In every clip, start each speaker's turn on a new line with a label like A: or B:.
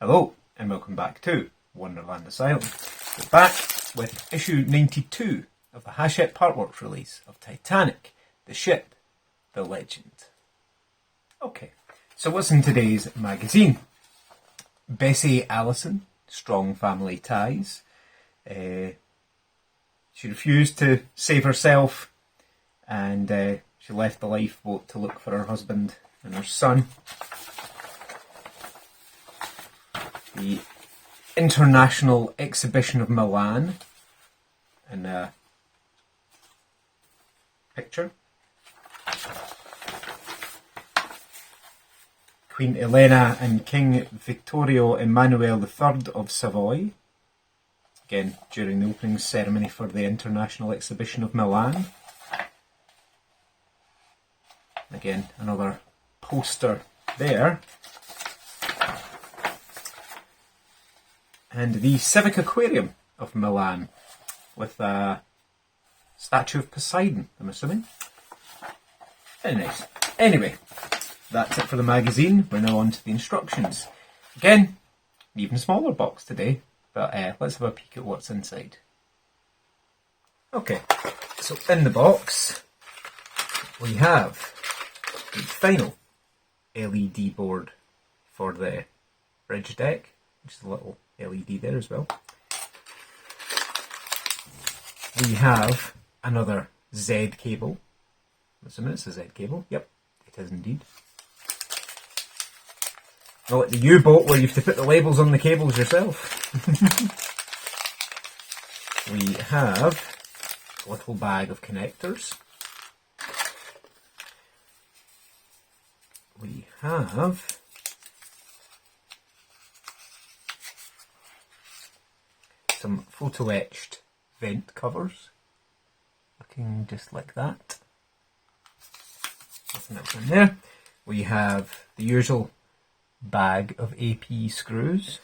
A: Hello, and welcome back to Wonderland Asylum. We're back with issue 92 of the Hachette Partworks release of Titanic, the ship, the legend. Okay, so what's in today's magazine? Bessie Allison, strong family ties. She refused to save herself, and she left the lifeboat to look for her husband and her son. The International Exhibition of Milan, and a picture. Queen Elena and King Vittorio Emanuele III of Savoy, again during the opening ceremony for the International Exhibition of Milan. Again, another poster there. And the Civic Aquarium of Milan with a statue of Poseidon, I'm assuming. Very nice. Anyway, that's it for the magazine. We're now on to the instructions. Again, an even smaller box today, but let's have a peek at what's inside. Okay, so in the box we have the final LED board for the bridge deck, which is a little LED there as well. We have another Z cable. I'm assuming it's a Z cable. Yep, it is indeed. Not like the U-boat where you have to put the labels on the cables yourself. We have a little bag of connectors. We have some photo etched vent covers, looking just like that. Nothing else in there. We have the usual bag of AP screws,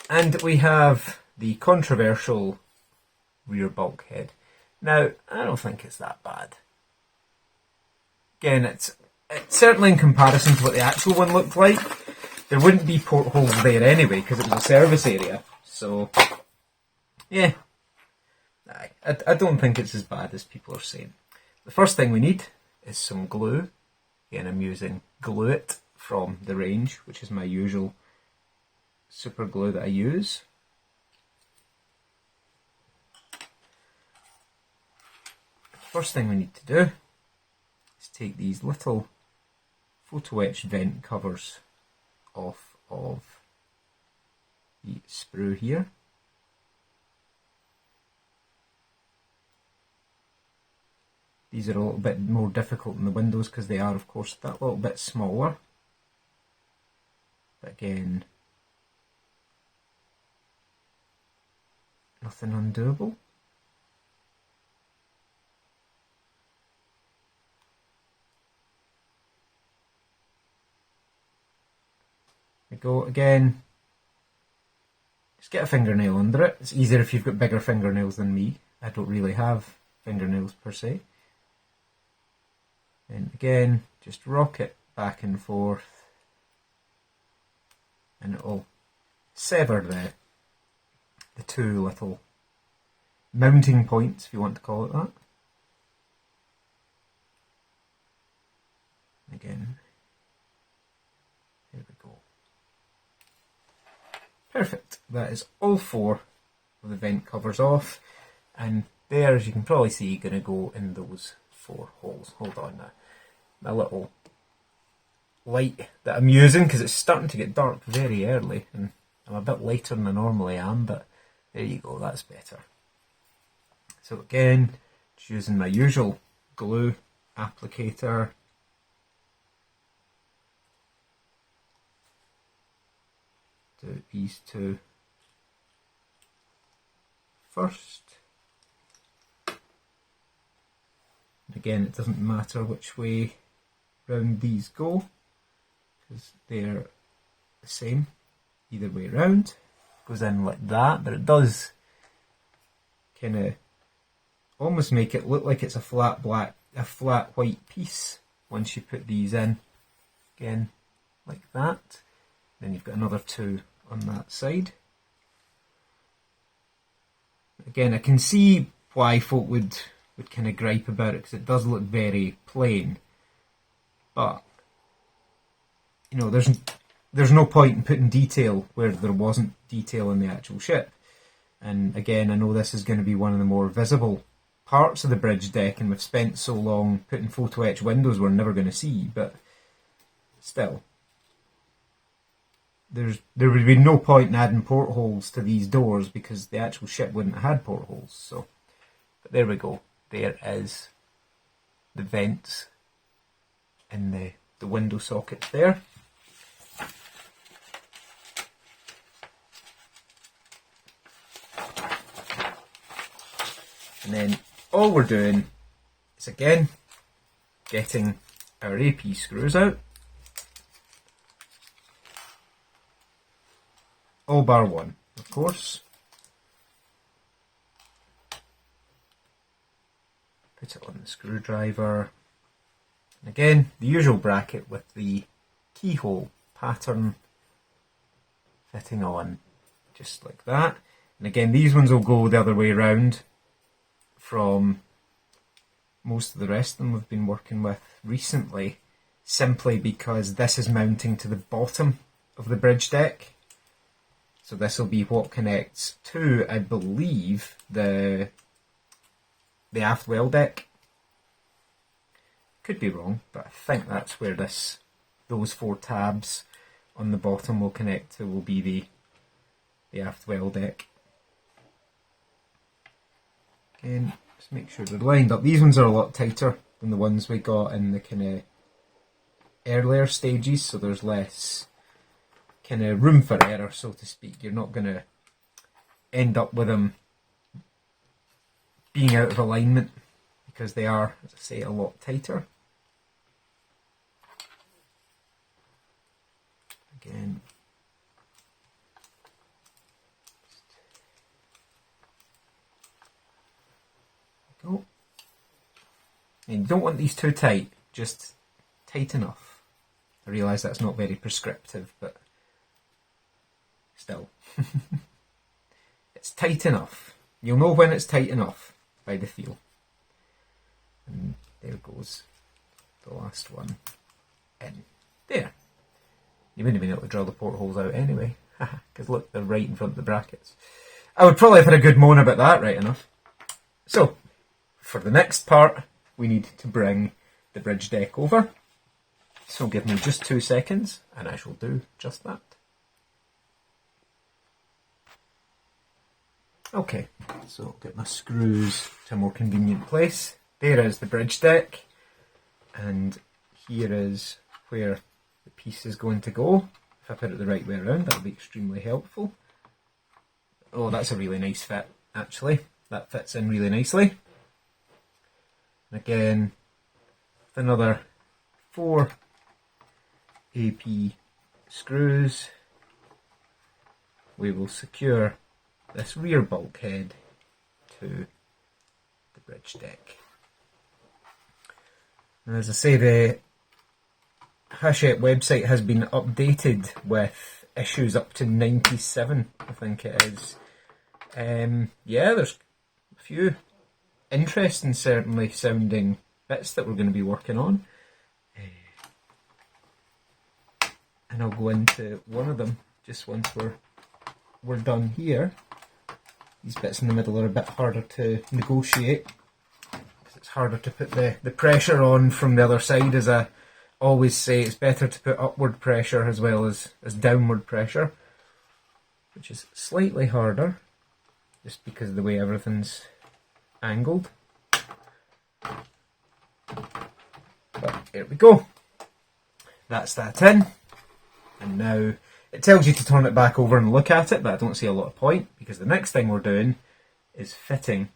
A: and we have the controversial rear bulkhead. Now, I don't think it's that bad. Again, it's certainly in comparison to what the actual one looked like. There wouldn't be portholes there anyway because it was a service area. So, yeah, I don't think it's as bad as people are saying. The first thing we need is some glue. Again, I'm using Glue It from the range, which is my usual super glue that I use. The first thing we need to do is take these little photo etched vent covers off of the sprue here. These are a little bit more difficult than the windows because they are, of course, that little bit smaller. But again, nothing undoable. Go again, just get a fingernail under it. It's easier if you've got bigger fingernails than me. I don't really have fingernails per se. And again, just rock it back and forth, and it'll sever the two little mounting points, if you want to call it that. Again, here we go. Perfect. That is all four of the vent covers off, and there, as you can probably see, going to go in those four holes. Hold on now. My little light that I'm using, because it's starting to get dark very early, and I'm a bit later than I normally am, but there you go, that's better. So again, just using my usual glue applicator. Do these two first. And again, it doesn't matter which way round these go, because they're the same either way round. Goes in like that, but it does kind of almost make it look like it's a flat black a flat white piece once you put these in. Again, like that. Then you've got another two on that side. Again, I can see why folk would kind of gripe about it, because it does look very plain. But, you know, there's no point in putting detail where there wasn't detail in the actual ship. And again, I know this is going to be one of the more visible parts of the bridge deck, and we've spent so long putting photo etch windows we're never going to see, but still, there would be no point in adding portholes to these doors because the actual ship wouldn't have had portholes. So, but there we go. There is the vents in the window socket there. And then all we're doing is again getting our AP screws out. All bar one, of course. Put it on the screwdriver. And again, the usual bracket with the keyhole pattern fitting on, just like that. And again, these ones will go the other way around from most of the rest of them we've been working with recently, simply because this is mounting to the bottom of the bridge deck. So this will be what connects to, I believe, the aft well deck. Could be wrong, but I think that's where those four tabs on the bottom will connect to, will be the aft well deck. Again, just make sure they're lined up. These ones are a lot tighter than the ones we got in the kind of earlier stages, so there's less kind of room for error, so to speak. You're not going to end up with them being out of alignment because they are, as I say, a lot tighter. Again, go. And you don't want these too tight, just tight enough. I realise that's not very prescriptive, but still. It's tight enough. You'll know when it's tight enough by the feel. And there goes the last one in. There. You wouldn't have been able to drill the portholes out anyway. Because look, they're right in front of the brackets. I would probably have had a good moan about that, right enough. So, for the next part, we need to bring the bridge deck over. So give me just 2 seconds, and I shall do just that. Okay, so I'll get my screws to a more convenient place. There is the bridge deck, and here is where the piece is going to go. If I put it the right way around, that'll be extremely helpful. Oh, that's a really nice fit, actually. That fits in really nicely. And again, with another 4 AP screws, we will secure this rear bulkhead to the bridge deck. And as I say, the Hachette website has been updated with issues up to 97, I think it is. Yeah, there's a few interesting, certainly sounding bits that we're going to be working on. And I'll go into one of them just once we're done here. These bits in the middle are a bit harder to negotiate, because it's harder to put the pressure on from the other side. As I always say, it's better to put upward pressure as well as downward pressure, which is slightly harder just because of the way everything's angled. But there we go. That's that in. And now it tells you to turn it back over and look at it, but I don't see a lot of point, because the next thing we're doing is fitting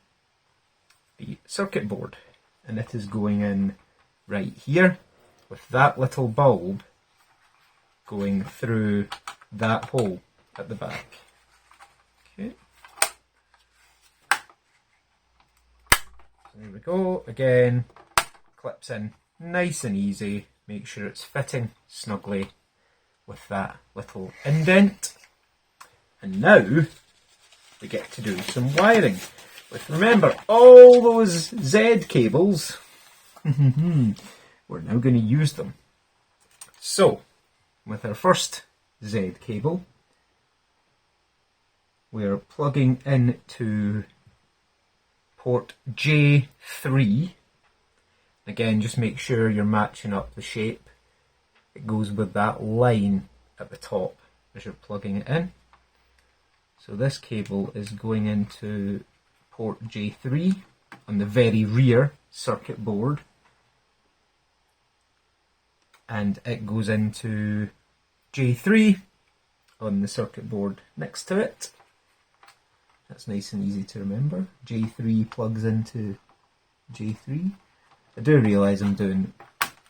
A: the circuit board. And it is going in right here, with that little bulb going through that hole at the back. Okay. So there we go. Again, clips in nice and easy. Make sure it's fitting snugly with that little indent. And now we get to do some wiring. With, remember, all those Z cables, we're now going to use them. So, with our first Z cable, we're plugging into port J3. Again, just make sure you're matching up the shape. It goes with that line at the top as you're plugging it in. So this cable is going into port J3 on the very rear circuit board, and it goes into J3 on the circuit board next to it. That's nice and easy to remember. J3 plugs into J3. I do realise I'm doing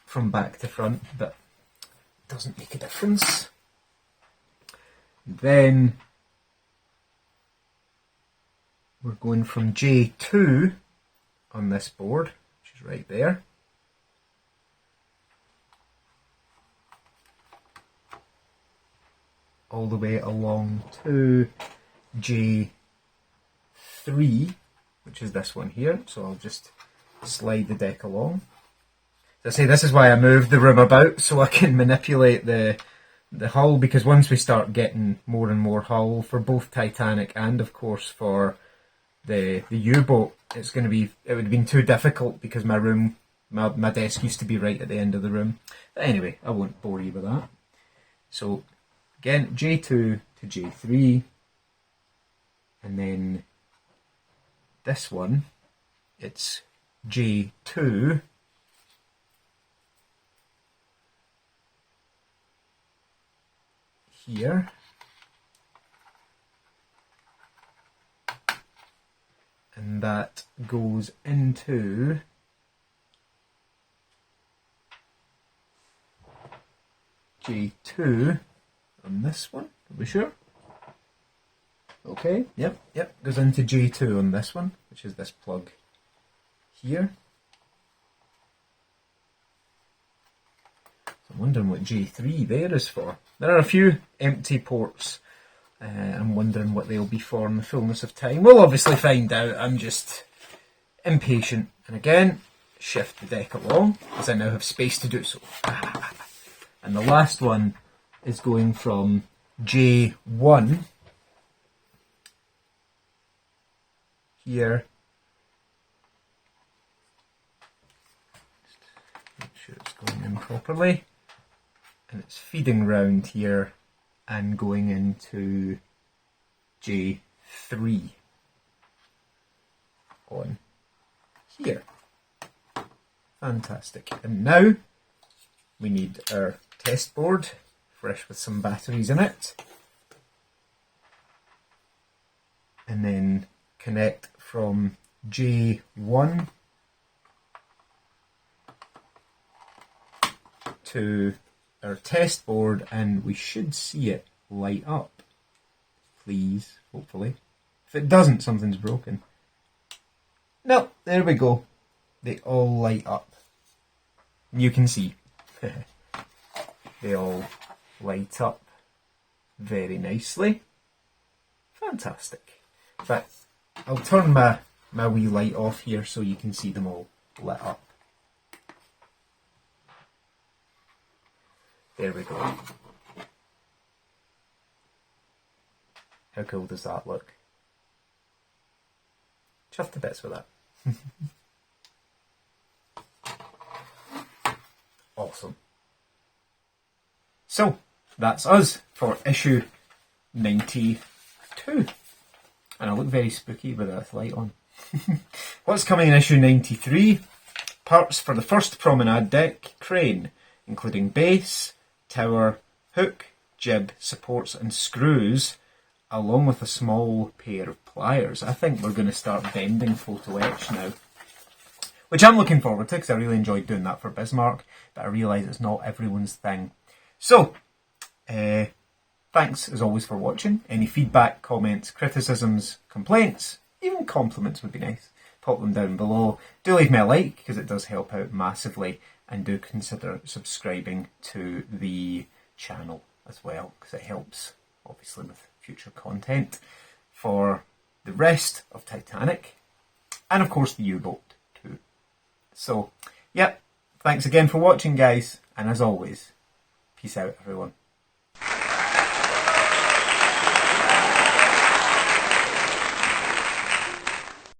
A: from back to front, but it doesn't make a difference. Then we're going from J2 on this board, which is right there, all the way along to J3, which is this one here. So I'll just slide the deck along. As I say, this is why I moved the room about, so I can manipulate the hull, because once we start getting more and more hull for both Titanic and of course for the U-boat, it would have been too difficult, because my room, my desk used to be right at the end of the room. But anyway, I won't bore you with that. So again, J2 to J3, and then this one, it's J2 here, and that goes into J2 on this one. Are we sure? Okay, yep, goes into J2 on this one, which is this plug here. So I'm wondering what J3 there is for. There are a few empty ports. I'm wondering what they'll be for in the fullness of time. We'll obviously find out. I'm just impatient. And again, shift the deck along, as I now have space to do so. And the last one is going from J1 here. Just make sure it's going in properly. And it's feeding round here and going into J3 on here. Fantastic. And now we need our test board, fresh with some batteries in it. And then connect from J1 to our test board, and we should see it light up. Please, hopefully. If it doesn't, something's broken. No, there we go. They all light up. You can see. They all light up very nicely. Fantastic. In fact, I'll turn my wee light off here so you can see them all lit up. There we go. How cool does that look? Chuffed to bits with that. Awesome. So, that's us for issue 92. And I look very spooky with that light on. What's coming in issue 93? Parts for the first promenade deck crane, including base, tower, hook, jib, supports and screws, along with a small pair of pliers. I think we're going to start bending photo etch now, which I'm looking forward to because I really enjoyed doing that for Bismarck, but I realise it's not everyone's thing. So, thanks as always for watching. Any feedback, comments, criticisms, complaints, even compliments would be nice. pop them down below. Do leave me a like, because it does help out massively, and do consider subscribing to the channel as well, because it helps obviously with future content for the rest of Titanic, and of course the U-boat too. So, yep, thanks again for watching, guys, and as always, peace out, everyone.